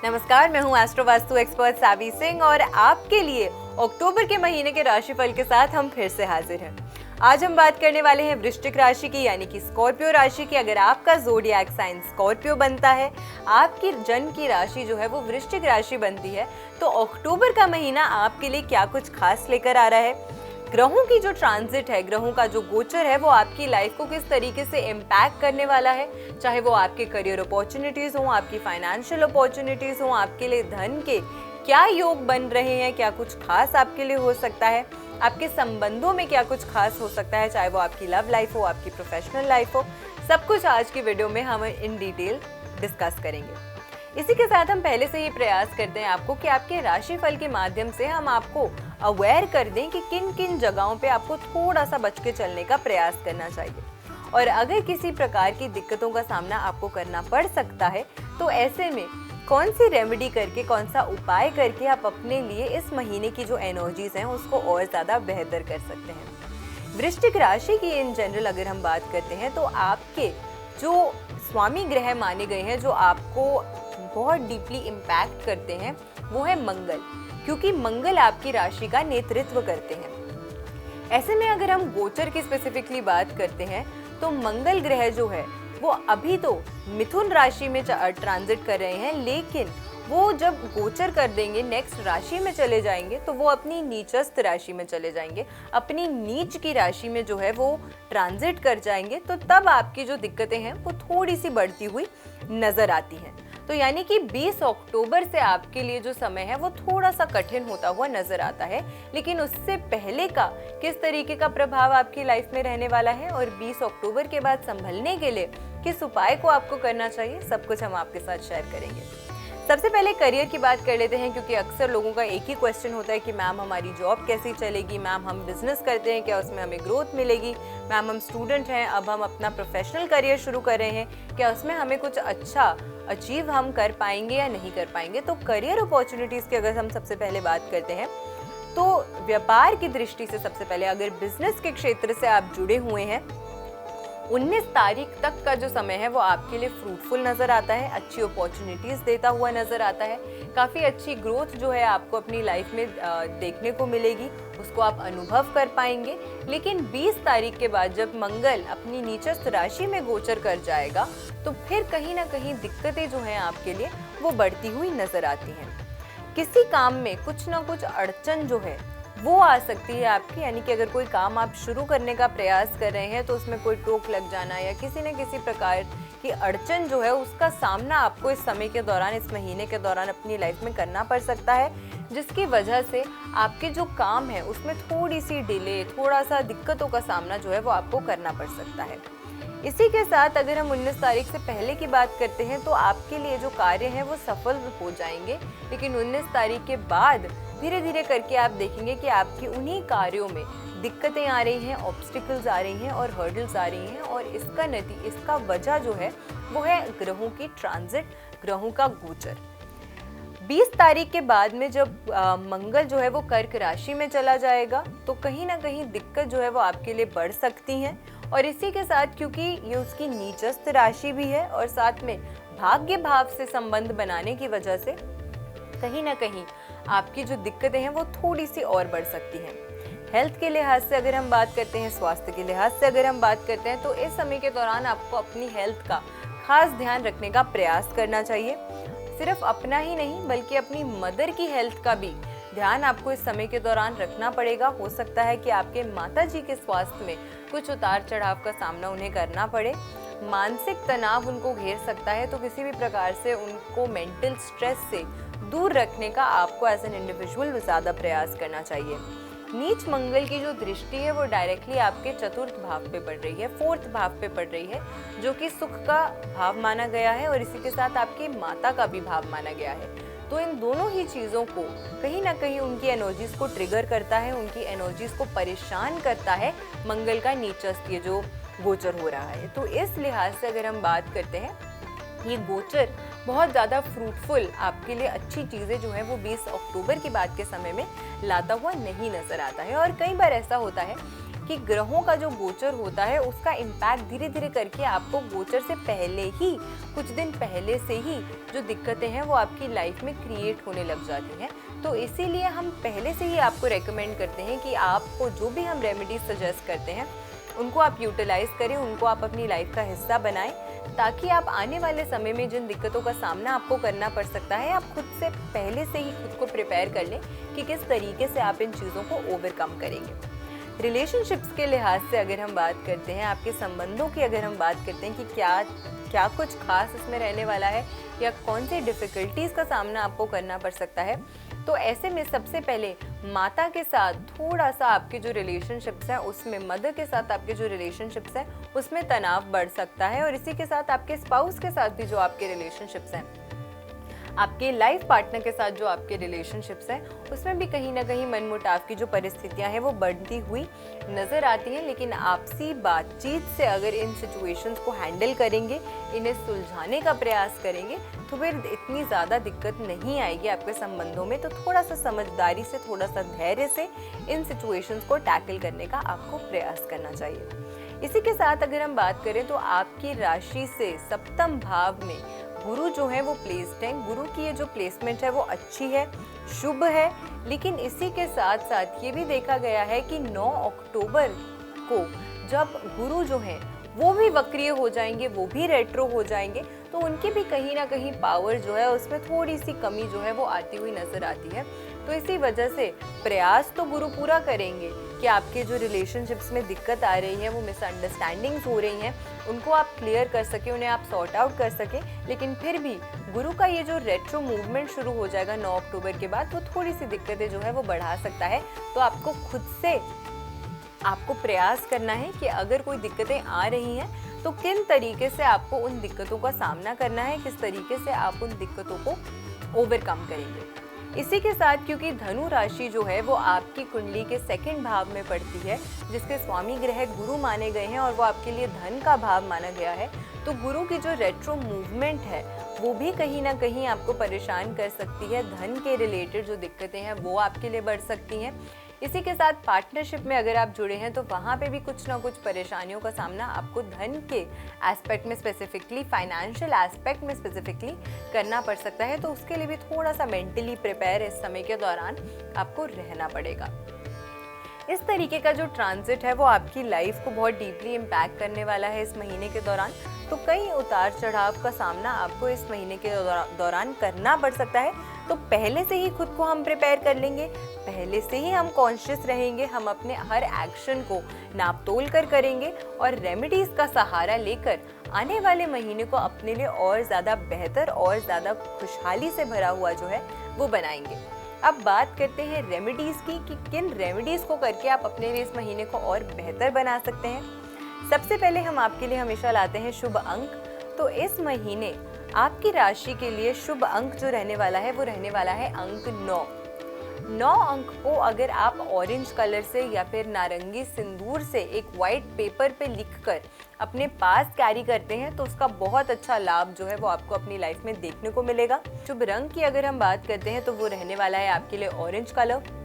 नमस्कार, मैं हूँ एस्ट्रो वास्तु एक्सपर्ट सावी सिंह और आपके लिए अक्टूबर के महीने के राशिफल के साथ हम फिर से हाजिर हैं। आज हम बात करने वाले हैं वृश्चिक राशि की, यानी कि स्कॉर्पियो राशि की। अगर आपका ज़ोडिएक साइन स्कॉर्पियो बनता है, आपकी जन्म की राशि जो है वो वृश्चिक राशि बनती है, तो अक्टूबर का महीना आपके लिए क्या कुछ खास लेकर आ रहा है। ग्रहों की जो ट्रांजिट है, ग्रहों का जो गोचर है, वो आपकी लाइफ को किस तरीके से इम्पैक्ट करने वाला है, चाहे वो आपके करियर अपॉर्चुनिटीज हों, आपकी फाइनेंशियल अपॉर्चुनिटीज हों, आपके लिए धन के क्या योग बन रहे हैं, क्या कुछ खास आपके लिए हो सकता है, आपके संबंधों में क्या कुछ खास हो सकता है, चाहे वो आपकी लव लाइफ हो, आपकी प्रोफेशनल लाइफ हो, सब कुछ आज की वीडियो में हम इन डिटेल डिस्कस करेंगे। इसी के साथ हम पहले से ही प्रयास करते हैं आपको कि आपके राशिफल के माध्यम से हम आपको अवेयर कर दें कि किन किन जगहों पे आपको थोड़ा सा बच के चलने का प्रयास करना चाहिए। और अगर किसी प्रकार की दिक्कतों का सामना आपको करना पड़ सकता है, तो ऐसे में कौन सी रेमेडी करके, कौन सा उपाय करके आप अपने लिए इस महीने की जो एनर्जीज हैं उसको और ज़्यादा बेहतर कर सकते हैं। वृश्चिक राशि की इन जनरल अगर हम बात करते हैं, तो आपके जो स्वामी ग्रह माने गए हैं, जो आपको बहुत डीपली इम्पैक्ट करते हैं, वो है मंगल, क्योंकि मंगल आपकी राशि का नेतृत्व करते हैं। ऐसे में अगर हम गोचर की स्पेसिफिकली बात करते हैं, तो मंगल ग्रह जो है वो अभी तो मिथुन राशि में ट्रांजिट कर रहे हैं, लेकिन वो जब गोचर कर देंगे, नेक्स्ट राशि में चले जाएंगे, तो वो अपनी नीचस्थ राशि में चले जाएंगे, अपनी नीच की राशि में जो है वो ट्रांजिट कर जाएंगे। तो तब आपकी जो दिक्कतें हैं वो थोड़ी सी बढ़ती हुई नजर आती हैं। तो यानी कि 20 अक्टूबर से आपके लिए जो समय है वो थोड़ा सा कठिन होता हुआ नजर आता है, लेकिन उससे पहले का किस तरीके का प्रभाव आपकी लाइफ में रहने वाला है और 20 अक्टूबर के बाद संभलने के लिए किस उपाय को आपको करना चाहिए, सब कुछ हम आपके साथ शेयर करेंगे। सबसे पहले करियर की बात कर लेते हैं, क्योंकि अक्सर लोगों का एक ही क्वेश्चन होता है कि मैम हमारी जॉब कैसी चलेगी, मैम हम बिजनेस करते हैं, क्या उसमें हमें ग्रोथ मिलेगी, मैम हम स्टूडेंट हैं, अब हम अपना प्रोफेशनल करियर शुरू कर रहे हैं, क्या उसमें हमें कुछ अच्छा अचीव हम कर पाएंगे या नहीं कर पाएंगे। तो करियर अपॉर्चुनिटीज़ की अगर हम सबसे पहले बात करते हैं, तो व्यापार की दृष्टि से सबसे पहले अगर बिजनेस के क्षेत्र से आप जुड़े हुए हैं, 19 तारीख तक का जो समय है वो आपके लिए फ्रूटफुल नज़र आता है, अच्छी अपॉर्चुनिटीज़ देता हुआ नज़र आता है, काफ़ी अच्छी ग्रोथ जो है आपको अपनी लाइफ में देखने को मिलेगी, उसको आप अनुभव कर पाएंगे। लेकिन 20 तारीख के बाद जब मंगल अपनी नीचस्थ राशि में गोचर कर जाएगा, तो फिर कहीं ना कहीं दिक्कतें जो हैं आपके लिए वो बढ़ती हुई नज़र आती हैं। किसी काम में कुछ ना कुछ अड़चन जो है वो आ सकती है आपकी, यानी कि अगर कोई काम आप शुरू करने का प्रयास कर रहे हैं तो उसमें कोई टोक लग जाना या किसी न किसी प्रकार की अड़चन जो है उसका सामना आपको इस समय के दौरान, इस महीने के दौरान अपनी लाइफ में करना पड़ सकता है, जिसकी वजह से आपके जो काम है उसमें थोड़ी सी डिले, थोड़ा सा दिक्कतों का सामना जो है वो आपको करना पड़ सकता है। इसी के साथ अगर हम 19 तारीख से पहले की बात करते हैं, तो आपके लिए जो कार्य हैं वो सफल हो जाएंगे, लेकिन 19 तारीख के बाद धीरे धीरे करके आप देखेंगे कि आपकी उन्हीं कार्यों में दिक्कतें आ रही हैं, ऑब्स्टिकल्स आ रही हैं और हर्डल्स आ रही हैं, और इसका वजह जो है वो है ग्रहों की ट्रांजिट, ग्रहों का गोचर। 20 तारीख के बाद में जब मंगल जो है वो कर्क राशि में चला जाएगा, तो कहीं ना कहीं दिक्कत जो है वो आपके लिए बढ़ सकती हैं। और इसी के साथ, क्योंकि ये उसकी नीचस्थ राशि भी है और साथ में भाग्य भाव से संबंध बनाने की वजह से कहीं ना कहीं आपकी जो दिक्कतें हैं वो थोड़ी सी और बढ़ सकती हैं। हेल्थ के लिहाज से अगर हम बात करते हैं, स्वास्थ्य के लिहाज से अगर हम बात करते हैं, तो इस समय के दौरान आपको अपनी हेल्थ का खास ध्यान रखने का प्रयास करना चाहिए। सिर्फ अपना ही नहीं बल्कि अपनी मदर की हेल्थ का भी ध्यान आपको इस समय के दौरान रखना पड़ेगा। हो सकता है कि आपके माताजी के स्वास्थ्य में कुछ उतार चढ़ाव का सामना उन्हें करना पड़े, मानसिक तनाव उनको घेर सकता है, तो किसी भी प्रकार से उनको मेंटल स्ट्रेस से दूर रखने का आपको एज एन इंडिविजुअल ज़्यादा प्रयास करना चाहिए। नीच मंगल की जो दृष्टि है वो डायरेक्टली आपके चतुर्थ भाव पे पड़ रही है, फोर्थ भाव पे पड़ रही है, जो कि सुख का भाव माना गया है और इसी के साथ आपकी माता का भी भाव माना गया है। तो इन दोनों ही चीज़ों को कहीं ना कहीं उनकी एनर्जीज को ट्रिगर करता है, उनकी एनर्जीज को परेशान करता है मंगल का नीचस्थ ये जो गोचर हो रहा है। तो इस लिहाज से अगर हम बात करते हैं, ये गोचर बहुत ज़्यादा फ्रूटफुल आपके लिए अच्छी चीज़ें जो है वो 20 अक्टूबर के बाद के समय में लाता हुआ नहीं नज़र आता है। और कई बार ऐसा होता है कि ग्रहों का जो गोचर होता है उसका इम्पैक्ट धीरे धीरे करके आपको गोचर से पहले ही, कुछ दिन पहले से ही जो दिक्कतें हैं वो आपकी लाइफ में क्रिएट होने लग जाती हैं। तो इसीलिए हम पहले से ही आपको रेकमेंड करते हैं कि आपको जो भी हम रेमेडीज सजेस्ट करते हैं उनको आप यूटिलाइज करें, उनको आप अपनी लाइफ का हिस्सा बनाएं, ताकि आप आने वाले समय में जिन दिक्कतों का सामना आपको करना पड़ सकता है, आप खुद से पहले से ही खुद को प्रिपेयर कर लें कि किस तरीके से आप इन चीज़ों को ओवरकम करेंगे। रिलेशनशिप्स के लिहाज से अगर हम बात करते हैं, आपके संबंधों की अगर हम बात करते हैं कि क्या कुछ खास इसमें रहने वाला है या कौन सी डिफ़िकल्टीज़ का सामना आपको करना पड़ सकता है, तो ऐसे में सबसे पहले माता के साथ थोड़ा सा आपके जो रिलेशनशिप्स हैं उसमें, मदर के साथ आपके जो रिलेशनशिप्स हैं उसमें तनाव बढ़ सकता है। और इसी के साथ आपके स्पाउस के साथ भी जो आपके रिलेशनशिप्स हैं, आपके लाइफ पार्टनर के साथ जो आपके रिलेशनशिप्स हैं उसमें भी कहीं ना कहीं मनमुटाव की जो परिस्थितियां हैं वो बढ़ती हुई नज़र आती हैं। लेकिन आपसी बातचीत से अगर इन सिचुएशंस को हैंडल करेंगे, इन्हें सुलझाने का प्रयास करेंगे, तो फिर इतनी ज़्यादा दिक्कत नहीं आएगी आपके संबंधों में। तो थोड़ा सा समझदारी से, थोड़ा सा धैर्य से इन सिचुएशंस को टैकल करने का आपको प्रयास करना चाहिए। इसी के साथ अगर हम बात करें तो आपकी राशि से सप्तम भाव में गुरु जो है वो प्लेस्ड है। गुरु की ये जो प्लेसमेंट है वो अच्छी है, शुभ है। लेकिन इसी के साथ साथ ये भी देखा गया है कि 9 अक्टूबर को जब गुरु जो है वो भी वक्रीय हो जाएंगे, वो भी रेट्रो हो जाएंगे, तो उनकी भी कहीं ना कहीं पावर जो है उसमें थोड़ी सी कमी जो है वो आती हुई नजर आती है। तो इसी वजह से प्रयास तो गुरु पूरा करेंगे कि आपके जो रिलेशनशिप्स में दिक्कत आ रही है, वो मिसअंडरस्टैंडिंग्स हो रही हैं, उनको आप क्लियर कर सकें, उन्हें आप सॉर्ट आउट कर सकें। लेकिन फिर भी गुरु का ये जो रेट्रो मूवमेंट शुरू हो जाएगा 9 अक्टूबर के बाद, वो थोड़ी सी दिक्कतें जो है वो बढ़ा सकता है। तो आपको खुद से आपको प्रयास करना है कि अगर कोई दिक्कतें आ रही हैं तो किन तरीके से आपको उन दिक्कतों का सामना करना है, किस तरीके से आप उन दिक्कतों को ओवरकम करेंगे। इसी के साथ क्योंकि धनु राशि जो है वो आपकी कुंडली के 2nd भाव में पड़ती है, जिसके स्वामी ग्रह गुरु माने गए हैं और वो आपके लिए धन का भाव माना गया है, तो गुरु की जो रेट्रो मूवमेंट है वो भी कहीं ना कहीं आपको परेशान कर सकती है। धन के रिलेटेड जो दिक्कतें हैं वो आपके लिए बढ़ सकती हैं। इसी के साथ पार्टनरशिप में अगर आप जुड़े हैं तो वहाँ पे भी कुछ ना कुछ परेशानियों का सामना आपको धन के एस्पेक्ट में स्पेसिफिकली, फाइनेंशियल एस्पेक्ट में स्पेसिफिकली करना पड़ सकता है। तो उसके लिए भी थोड़ा सा मेंटली प्रिपेयर इस समय के दौरान आपको रहना पड़ेगा। इस तरीके का जो ट्रांजिट है वो आपकी लाइफ को बहुत डीपली इम्पैक्ट करने वाला है इस महीने के दौरान। तो कई उतार चढ़ाव का सामना आपको इस महीने के दौरान करना पड़ सकता है। तो पहले से ही खुद को हम प्रिपेयर कर लेंगे, पहले से ही हम कॉन्शियस रहेंगे, हम अपने हर एक्शन को नाप तोल कर करेंगे और रेमेडीज का सहारा लेकर आने वाले महीने को अपने लिए और ज़्यादा बेहतर और ज़्यादा खुशहाली से भरा हुआ जो है वो बनाएंगे। अब बात करते हैं रेमेडीज की कि किन रेमेडीज को करके आप अपने लिए इस महीने को और बेहतर बना सकते हैं। सबसे पहले हम आपके लिए हमेशा लाते हैं शुभ अंक। तो इस महीने आपकी राशि के लिए शुभ अंक जो रहने वाला है वो रहने वाला है अंक 9। 9 अंक को अगर आप ऑरेंज कलर से या फिर नारंगी सिंदूर से एक वाइट पेपर पे लिखकर अपने पास कैरी करते हैं तो उसका बहुत अच्छा लाभ जो है वो आपको अपनी लाइफ में देखने को मिलेगा। शुभ रंग की अगर हम बात करते हैं तो वो रहने वाला है आपके लिए ऑरेंज कलर।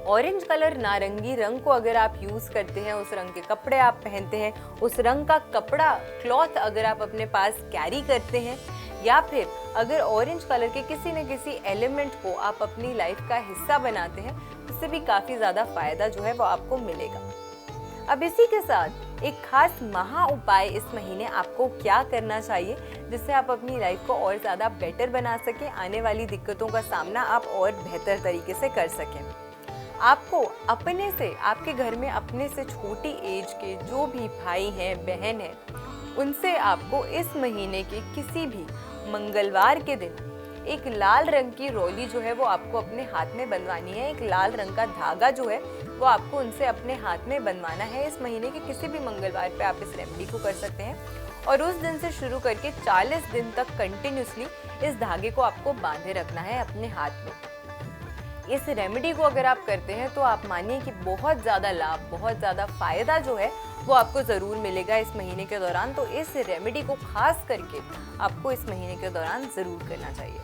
ऑरेंज कलर, नारंगी रंग को अगर आप यूज़ करते हैं, उस रंग के कपड़े आप पहनते हैं, उस रंग का कपड़ा, क्लॉथ अगर आप अपने पास कैरी करते हैं, या फिर अगर ऑरेंज कलर के किसी न किसी एलिमेंट को आप अपनी लाइफ का हिस्सा बनाते हैं, उससे भी काफ़ी ज़्यादा फायदा जो है वो आपको मिलेगा। अब इसी के साथ एक खास महा उपाय इस महीने आपको क्या करना चाहिए जिससे आप अपनी लाइफ को और ज़्यादा बेटर बना सकें, आने वाली दिक्कतों का सामना आप और बेहतर तरीके से कर सकें। आपको अपने से, आपके घर में अपने से छोटी एज के जो भी भाई हैं, बहन हैं, उनसे आपको इस महीने के किसी भी मंगलवार के दिन एक लाल रंग की रोली जो है वो आपको अपने हाथ में बंधवानी है। एक लाल रंग का धागा जो है वो आपको उनसे अपने हाथ में बंधवाना है। इस महीने के किसी भी मंगलवार पे आप इस रेमेडी को कर सकते हैं और उस दिन से शुरू करके 40 दिन तक कंटिन्यूसली इस धागे को आपको बांधे रखना है अपने हाथ में। इस रेमेडी को अगर आप करते हैं तो आप मानिए कि बहुत ज़्यादा लाभ, बहुत ज़्यादा फायदा जो है वो आपको ज़रूर मिलेगा इस महीने के दौरान। तो इस रेमेडी को खास करके आपको इस महीने के दौरान ज़रूर करना चाहिए।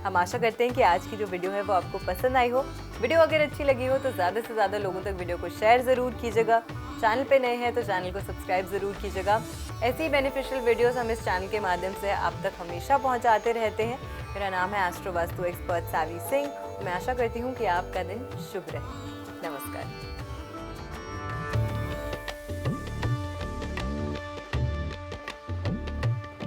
हम आशा करते हैं कि आज की जो वीडियो है वो आपको पसंद आई हो। वीडियो अगर अच्छी लगी हो तो ज़्यादा से ज़्यादा लोगों तक वीडियो को शेयर ज़रूर कीजिएगा। चैनल पे नए हैं तो चैनल को सब्सक्राइब ज़रूर कीजिएगा। ऐसी ही बेनिफिशियल वीडियोस हम इस चैनल के माध्यम से आप तक हमेशा पहुंचाते रहते हैं। मेरा नाम है एस्ट्रो वास्तु एक्सपर्ट सावी सिंह। मैं आशा करती हूँ कि आपका दिन शुभ रहे।